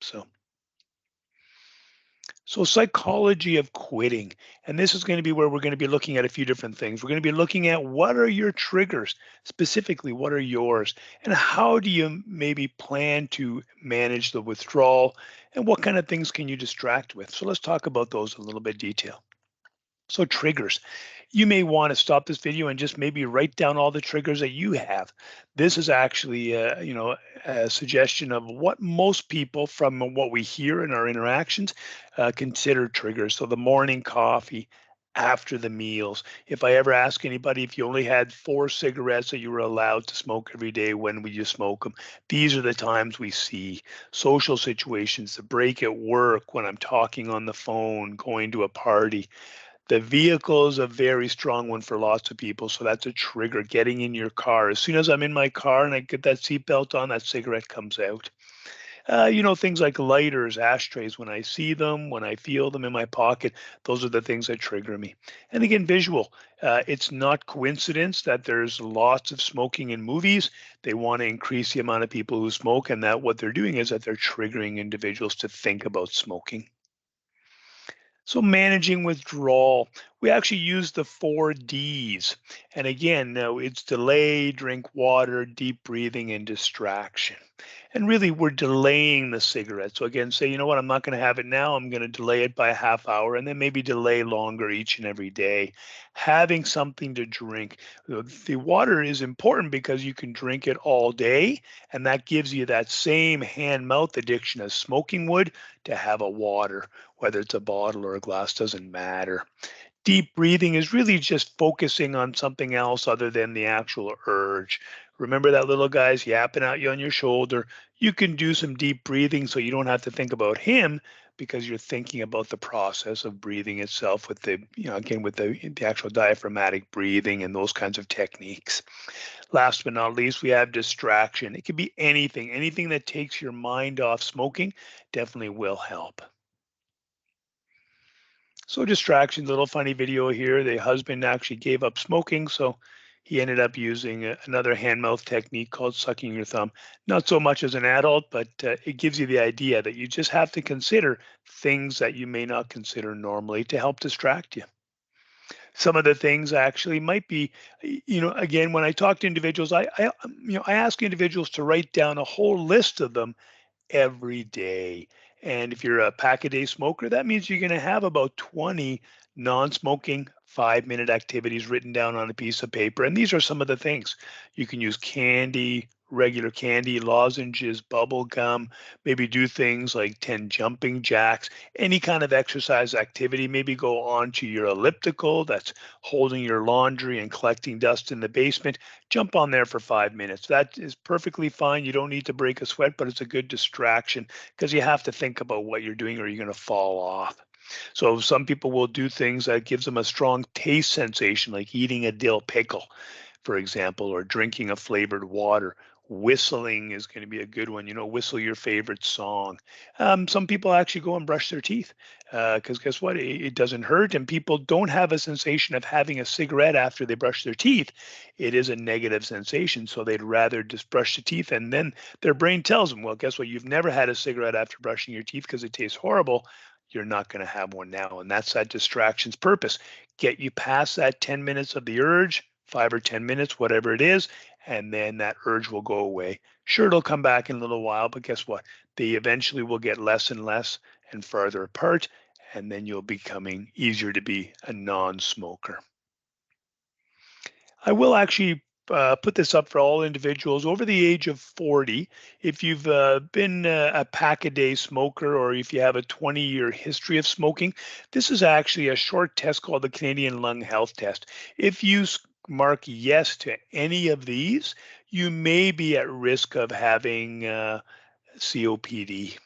So psychology of quitting, and this is going to be where we're going to be looking at a few different things. We're going to be looking at what are your triggers, specifically what are yours, and how do you maybe plan to manage the withdrawal, and what kind of things can you distract with. So let's talk about those in a little bit detail. So triggers. You may want to stop this video and just maybe write down all the triggers that you have. This is actually, a suggestion of what most people, from what we hear in our interactions, consider triggers. So the morning coffee, after the meals. If I ever ask anybody if you only had 4 cigarettes that you were allowed to smoke every day, when would you smoke them? These are the times we see social situations, the break at work, when I'm talking on the phone, going to a party. The vehicle is a very strong one for lots of people, so that's a trigger. Getting in your car. As soon as I'm in my car and I get that seatbelt on, that cigarette comes out. Things like lighters, ashtrays, when I see them, when I feel them in my pocket, those are the things that trigger me. And again, visual. It's not coincidence that there's lots of smoking in movies. They want to increase the amount of people who smoke, and that what they're doing is that they're triggering individuals to think about smoking. So managing withdrawal, we actually use the 4 Ds. And again, no, it's delay, drink water, deep breathing, and distraction. And really, we're delaying the cigarette. So again, say, you know what, I'm not going to have it now. I'm going to delay it by a half hour and then maybe delay longer each and every day. Having something to drink. The water is important because you can drink it all day. And that gives you that same hand mouth addiction as smoking would to have a water, whether it's a bottle or a glass, doesn't matter. Deep breathing is really just focusing on something else other than the actual urge. Remember that little guy's yapping at you on your shoulder. You can do some deep breathing so you don't have to think about him because you're thinking about the process of breathing itself with again, with the actual diaphragmatic breathing and those kinds of techniques. Last but not least, we have distraction. It could be anything that takes your mind off smoking definitely will help. So distraction, little funny video here. The husband actually gave up smoking, so he ended up using another hand mouth technique called sucking your thumb. Not so much as an adult, but it gives you the idea that you just have to consider things that you may not consider normally to help distract you. Some of the things actually might be, again, when I talk to individuals, I ask individuals to write down a whole list of them every day. And if you're a pack a day smoker, that means you're going to have about 20 non smoking 5-minute activities written down on a piece of paper. And these are some of the things you can use: candy, regular candy, lozenges, bubble gum, maybe do things like 10 jumping jacks, any kind of exercise activity. Maybe go onto your elliptical that's holding your laundry and collecting dust in the basement. Jump on there for 5 minutes. That is perfectly fine. You don't need to break a sweat, but it's a good distraction because you have to think about what you're doing or you're going to fall off. So some people will do things that gives them a strong taste sensation, like eating a dill pickle, for example, or drinking a flavored water. Whistling is going to be a good one. Whistle your favorite song. Some people actually go and brush their teeth because guess what? It doesn't hurt, and people don't have a sensation of having a cigarette after they brush their teeth. It is a negative sensation, so they'd rather just brush the teeth, and then their brain tells them, well, guess what? You've never had a cigarette after brushing your teeth because it tastes horrible. You're not going to have one now, and that's that distraction's purpose. Get you past that 10 minutes of the urge, 5 or 10 minutes, whatever it is, and then that urge will go away. Sure, it'll come back in a little while, but guess what? They eventually will get less and less and farther apart, and then you'll becoming easier to be a non-smoker. I will actually put this up for all individuals over the age of 40. If you've been a pack-a-day smoker or if you have a 20-year history of smoking, this is actually a short test called the Canadian Lung Health Test. If you mark yes to any of these, you may be at risk of having COPD.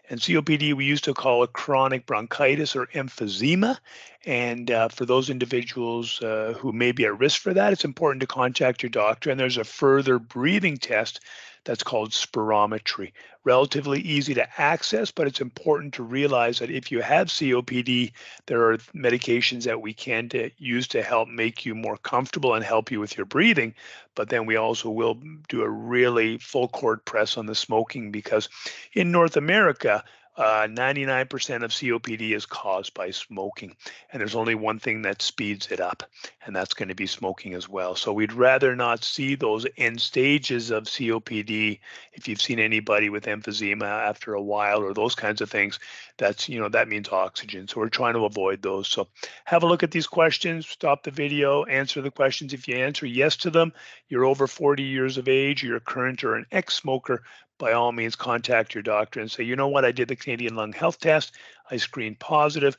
And COPD, we used to call it chronic bronchitis or emphysema. And for those individuals who may be at risk for that, it's important to contact your doctor. And there's a further breathing test that's called spirometry. Relatively easy to access, but it's important to realize that if you have COPD, there are medications that we can use to help make you more comfortable and help you with your breathing. But then we also will do a really full court press on the smoking because in North America, 99% of COPD is caused by smoking. And there's only one thing that speeds it up, and that's going to be smoking as well. So we'd rather not see those end stages of COPD. If you've seen anybody with emphysema after a while or those kinds of things, that means oxygen. So we're trying to avoid those. So have a look at these questions, stop the video, answer the questions. If you answer yes to them, you're over 40 years of age, you're a current or an ex-smoker, by all means, contact your doctor and say, you know what, I did the Canadian Lung Health Test. I screened positive.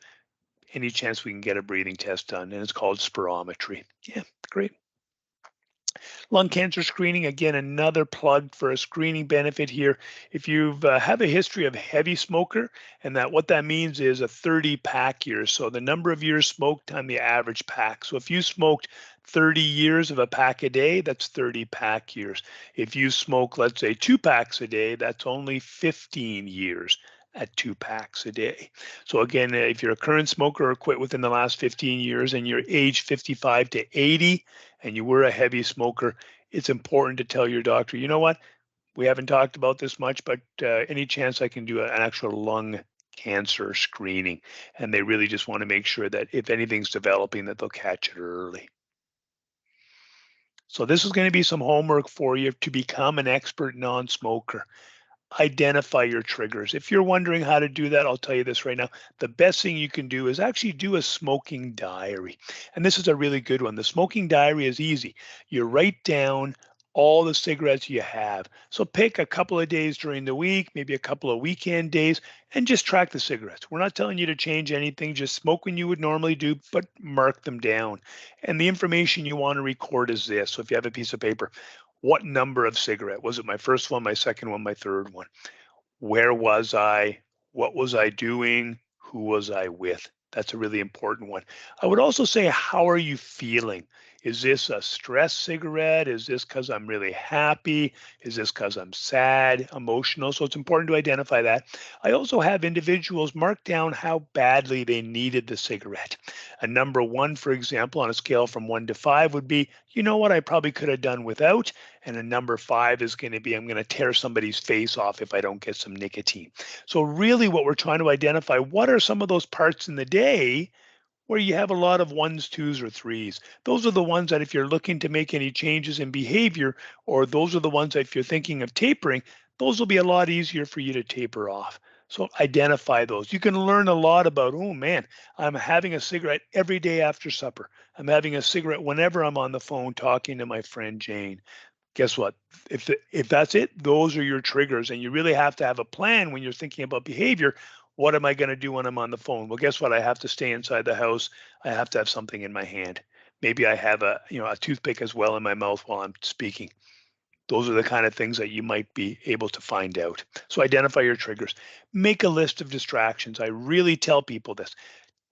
Any chance we can get a breathing test done? And it's called spirometry. Yeah, great. Lung cancer screening, again, another plug for a screening benefit here. If you have a history of heavy smoker, and that what that means is a 30 pack years. So the number of years smoked on the average pack. So if you smoked 30 years of a pack a day, that's 30 pack years. If you smoke, let's say 2 packs a day, that's only 15 years at 2 packs a day. So again, if you're a current smoker or quit within the last 15 years and you're age 55 to 80 and you were a heavy smoker, it's important to tell your doctor, you know what, we haven't talked about this much, but any chance I can do an actual lung cancer screening? And they really just want to make sure that if anything's developing, that they'll catch it early. So this is going to be some homework for you to become an expert non-smoker. Identify your triggers. If you're wondering how to do that, I'll tell you this right now. The best thing you can do is actually do a smoking diary. And this is a really good one. The smoking diary is easy. You write down all the cigarettes you have. So pick a couple of days during the week, maybe a couple of weekend days, and just track the cigarettes. We're not telling you to change anything. Just smoke when you would normally do, but mark them down. And the information you want to record is this. So if you have a piece of paper, what number of cigarette? Was it my first one, my second one, my third one? Where was I? What was I doing? Who was I with? That's a really important one. I would also say, how are you feeling? Is this a stress cigarette? Is this because I'm really happy? Is this because I'm sad, emotional? So it's important to identify that. I also have individuals mark down how badly they needed the cigarette. A number one, for example, on a scale from 1 to 5 would be, you know what, I probably could have done without. And a number 5 is going to be, I'm going to tear somebody's face off if I don't get some nicotine. So really what we're trying to identify, what are some of those parts in the day where you have a lot of ones, twos, or threes? Those are the ones that if you're looking to make any changes in behavior, or those are the ones that if you're thinking of tapering, those will be a lot easier for you to taper off. So identify those. You can learn a lot about, oh man, I'm having a cigarette every day after supper. I'm having a cigarette whenever I'm on the phone talking to my friend Jane. Guess what? If that's it, those are your triggers, and you really have to have a plan when you're thinking about behavior. What am I going to do when I'm on the phone? Well, guess what? I have to stay inside the house. I have to have something in my hand. Maybe I have a toothpick as well in my mouth while I'm speaking. Those are the kind of things that you might be able to find out. So identify your triggers. Make a list of distractions. I really tell people this.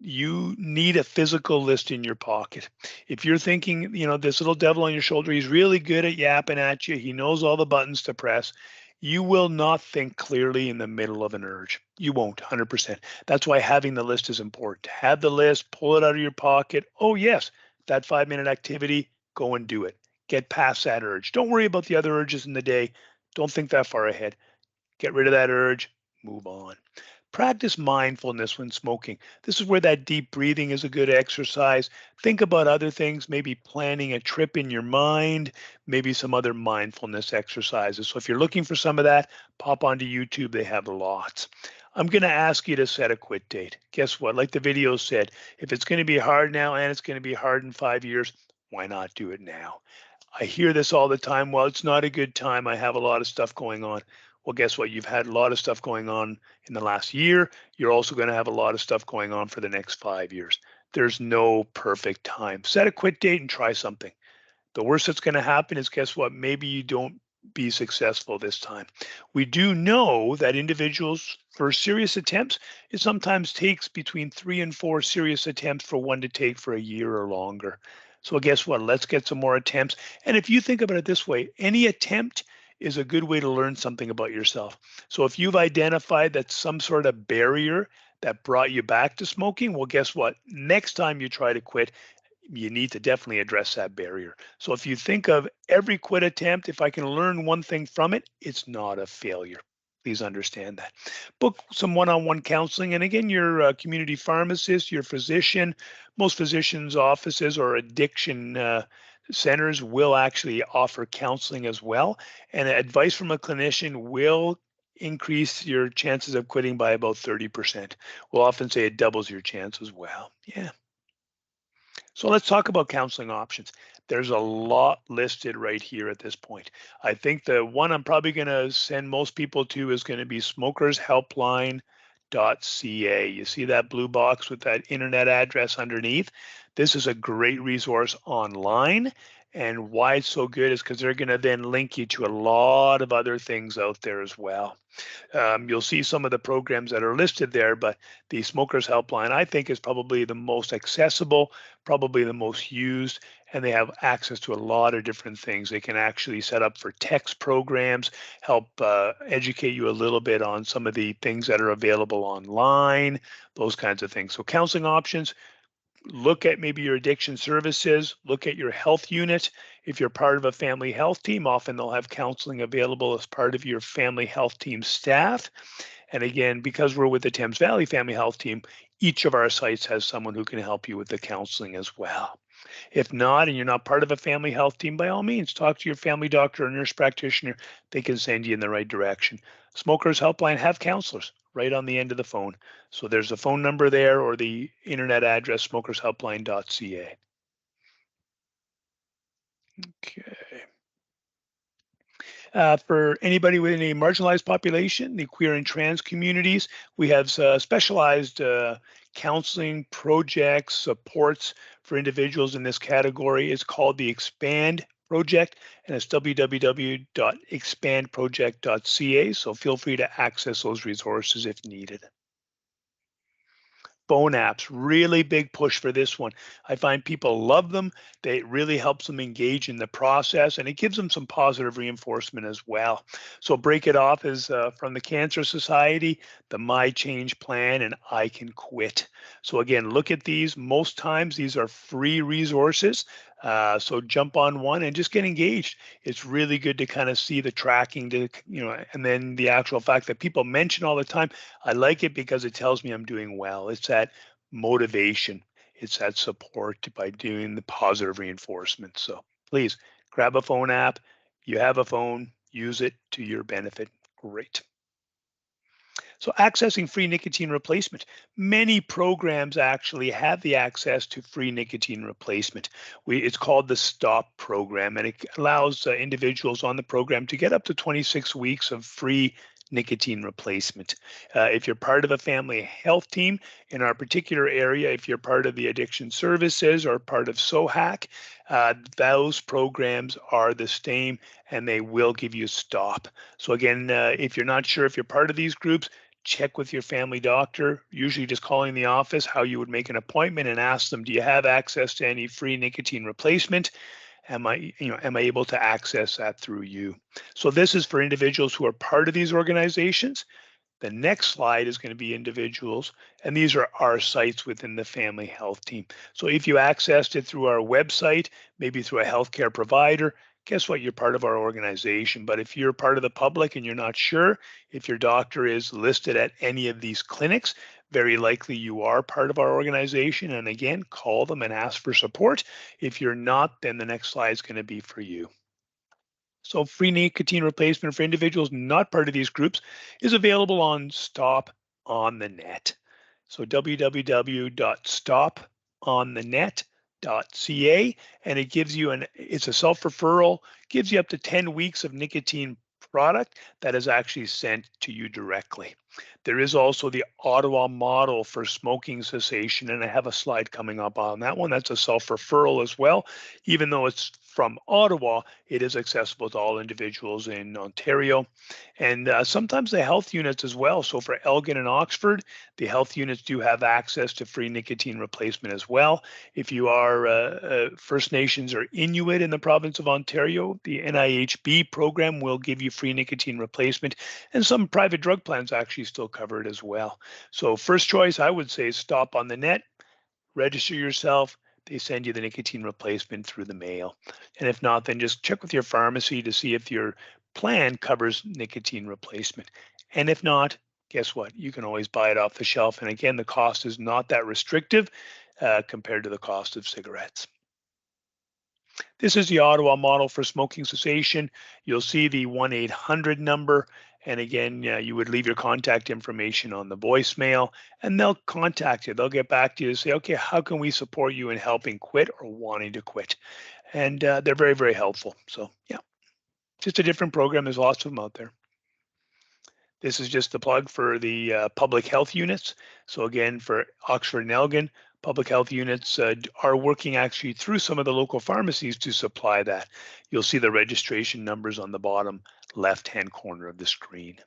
You need a physical list in your pocket. If you're thinking, this little devil on your shoulder, he's really good at yapping at you, he knows all the buttons to press, you will not think clearly in the middle of an urge. You won't, 100%. That's why having the list is important. Have the list, pull it out of your pocket. Oh, yes, that 5 minute activity, go and do it. Get past that urge. Don't worry about the other urges in the day. Don't think that far ahead. Get rid of that urge, move on. Practice mindfulness when smoking. This is where that deep breathing is a good exercise. Think about other things, maybe planning a trip in your mind, maybe some other mindfulness exercises. So if you're looking for some of that, pop onto YouTube. They have lots. I'm going to ask you to set a quit date. Guess what? Like the video said, if it's going to be hard now and it's going to be hard in 5 years, why not do it now? I hear this all the time. Well, it's not a good time. I have a lot of stuff going on. Well, guess what? You've had a lot of stuff going on in the last year. You're also going to have a lot of stuff going on for the next 5 years. There's no perfect time. Set a quit date and try something. The worst that's going to happen is, guess what? Maybe you don't be successful this time. We do know that individuals, for serious attempts, it sometimes takes between 3 and 4 serious attempts for one to take for a year or longer. So guess what? Let's get some more attempts. And if you think about it this way, any attempt is a good way to learn something about yourself. So if you've identified that some sort of barrier that brought you back to smoking, well, guess what? Next time you try to quit, you need to definitely address that barrier. So if you think of every quit attempt, if I can learn one thing from it, it's not a failure. Please understand that. Book some one-on-one counseling. And again, your community pharmacist, your physician, most physicians' offices or addiction centers will actually offer counseling as well. And advice from a clinician will increase your chances of quitting by about 30%. We'll often say it doubles your chance as well. Yeah. So let's talk about counseling options. There's a lot listed right here at this point. I think the one I'm probably going to send most people to is going to be smokershelpline.ca. You see that blue box with that internet address underneath? This is a great resource online. And why it's so good is because they're going to then link you to a lot of other things out there as well. You'll see some of the programs that are listed there, but the Smokers Helpline, I think, is probably the most accessible, probably the most used, and they have access to a lot of different things. They can actually set up for text programs, help educate you a little bit on some of the things that are available online, those kinds of things. So counseling options, look at maybe your addiction services, look at your health unit. If you're part of a family health team, often they'll have counseling available as part of your family health team staff. And again, because we're with the Thames Valley Family Health Team, each of our sites has someone who can help you with the counseling as well. If not, and you're not part of a family health team, by all means, talk to your family doctor or nurse practitioner. They can send you in the right direction. Smokers Helpline have counselors right on the end of the phone. So there's a phone number there or the internet address, smokershelpline.ca. Okay. For anybody within a marginalized population, the queer and trans communities, we have specialized counseling projects, supports for individuals in this category. It's called the Expand Project, and it's www.expandproject.ca. So feel free to access those resources if needed. Phone apps, really big push for this one. I find people love them. It really helps them engage in the process, and it gives them some positive reinforcement as well. So break it off as from the Cancer Society, the My Change Plan, and I Can Quit. So again, look at these. Most times these are free resources. So jump on one and just get engaged. It's really good to kind of see the tracking, and then the actual fact that people mention all the time. I like it because it tells me I'm doing well. It's that motivation. It's that support by doing the positive reinforcement. So please grab a phone app. You have a phone, use it to your benefit. Great. So accessing free nicotine replacement. Many programs actually have the access to free nicotine replacement. It's called the STOP program, and it allows individuals on the program to get up to 26 weeks of free nicotine replacement. If you're part of a family health team in our particular area, if you're part of the addiction services or part of SOHAC, those programs are the same and they will give you STOP. So again, if you're not sure if you're part of these groups, check with your family doctor, usually just calling the office, how you would make an appointment and ask them, do you have access to any free nicotine replacement? Am I able to access that through you? So this is for individuals who are part of these organizations. The next slide is going to be individuals, and these are our sites within the family health team. So if you accessed it through our website, maybe through a healthcare provider, guess what? You're part of our organization. But if you're part of the public and you're not sure if your doctor is listed at any of these clinics, very likely you are part of our organization. And again, call them and ask for support. If you're not, then the next slide is going to be for you. So free nicotine replacement for individuals not part of these groups is available on Stop on the Net. So www.stoponthenet.ca, and it gives you it's a self-referral, gives you up to 10 weeks of nicotine product that is actually sent to you directly. There is also the Ottawa model for smoking cessation, and I have a slide coming up on that one. That's a self-referral as well. Even though it's from Ottawa, it is accessible to all individuals in Ontario. And sometimes the health units as well. So for Elgin and Oxford, the health units do have access to free nicotine replacement as well. If you are First Nations or Inuit in the province of Ontario, the NIHB program will give you free nicotine replacement, and some private drug plans actually still cover it as well. So first choice, I would say, Stop on the Net, register yourself. They send you the nicotine replacement through the mail. And if not, then just check with your pharmacy to see if your plan covers nicotine replacement. And if not, guess what? You can always buy it off the shelf. And again, the cost is not that restrictive compared to the cost of cigarettes. This is the Ottawa model for smoking cessation. You'll see the 1-800 number. And again, you would leave your contact information on the voicemail and they'll contact you. They'll get back to you to say, okay, how can we support you in helping quit or wanting to quit? And they're very, very helpful. So yeah, just a different program. There's lots of them out there. This is just the plug for the public health units. So again, for Oxford and Elgin, public health units are working actually through some of the local pharmacies to supply that. You'll see the registration numbers on the bottom left-hand corner of the screen.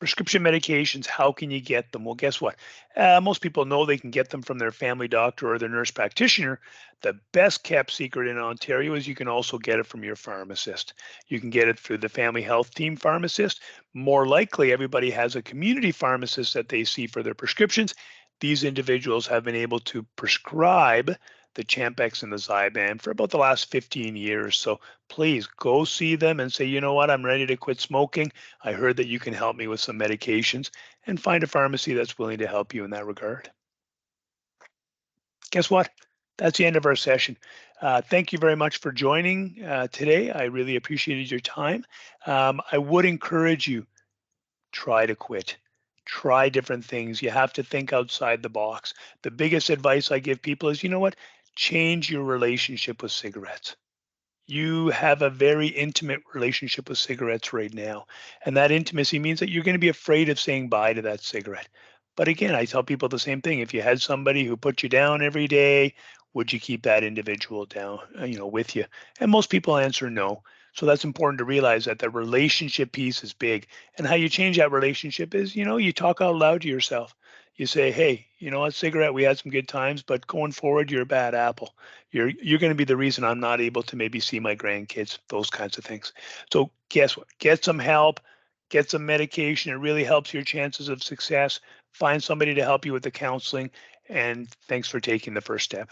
Prescription medications, how can you get them? Well, guess what? Most people know they can get them from their family doctor or their nurse practitioner. The best kept secret in Ontario is you can also get it from your pharmacist. You can get it through the family health team pharmacist. More likely, everybody has a community pharmacist that they see for their prescriptions. These individuals have been able to prescribe the Champex and the Zyban for about the last 15 years. So please go see them and say, you know what, I'm ready to quit smoking. I heard that you can help me with some medications, and find a pharmacy that's willing to help you in that regard. Guess what? That's the end of our session. Thank you very much for joining today. I really appreciated your time. I would encourage you, try to quit. Try different things. You have to think outside the box. The biggest advice I give people is, you know what? Change your relationship with cigarettes. You have a very intimate relationship with cigarettes right now. And that intimacy means that you're going to be afraid of saying bye to that cigarette. But again, I tell people the same thing. If you had somebody who put you down every day, would you keep that individual down, with you? And most people answer no. So that's important to realize that the relationship piece is big. And how you change that relationship is, you talk out loud to yourself. You say, hey, you know what, cigarette, we had some good times, but going forward, you're a bad apple. You're going to be the reason I'm not able to maybe see my grandkids, those kinds of things. So guess what? Get some help, get some medication. It really helps your chances of success. Find somebody to help you with the counseling. And thanks for taking the first step.